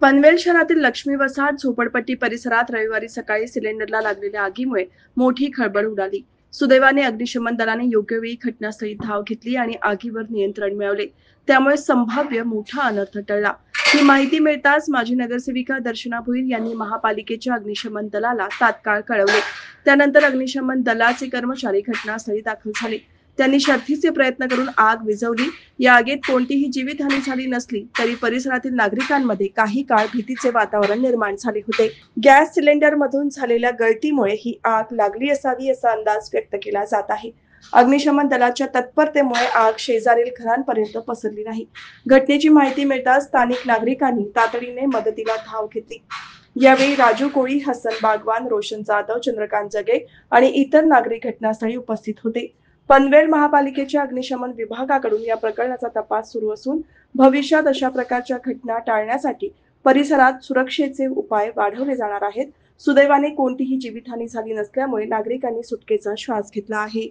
पनवेल शहरातील लक्ष्मी वसाहत झोपडपट्टी परिसरात रविवारी सकाळी सिलेंडरला लागलेल्या आगीमुळे मोठी खळबळ उडाली। सुदैवाने अग्निशमन दलाने योग्य वेळी घटनास्थळी धाव घेतली आणि आगीवर नियंत्रण मिळवले। त्यामुळे संभाव्य मोठा अनर्थ टळला। ही माहिती मिळताच माजी नगरसेविका दर्शना भोईर यांनी महापालिकेच्या अग्निशमन दलाला तात्काळ कळवले। त्यानंतर अग्निशमन दलाचे कर्मचारी घटनास्थळी दाखल झाले। त्यांनी शर्थीचे प्रयत्न करून आग विझवली। या आगीत कोणतीही जीवितहानी झाली नसली तरी परिसरातील नागरिकांमध्ये काही काळ भीतीचे वातावरण निर्माण झाले होते। गॅस सिलेंडरमधून झालेल्या गळतीमुळे ही आग लागली असावी असा अंदाज व्यक्त केला जात आहे। अग्निशमन दलाच्या तत्परतेमुळे आग शेजारील घरांपर्यंत पसरली नाही। घटनेची माहिती मिळताच स्थानिक नागरिकांनी तातडीने मदतीला धाव घेतली। यावेळी राजू कोळी, हसन बागवान, रोशन जाधव, चंद्रकांत जगे आणि इतर नागरिक घटनास्थळी उपस्थित होते। पनवेल महापालिकेच्या अग्निशमन विभागाकडून या प्रकरणाचा तपास सुरू असून भविष्यात अशा प्रकारच्या घटना टाळण्यासाठी परिसरात सुरक्षेचे उपाय वाढवले जाणार आहेत। सुदैवाने कोणतीही जीवितहानी झाली नसल्यामुळे नागरिकांनी सुटकेचा श्वास घेतला आहे।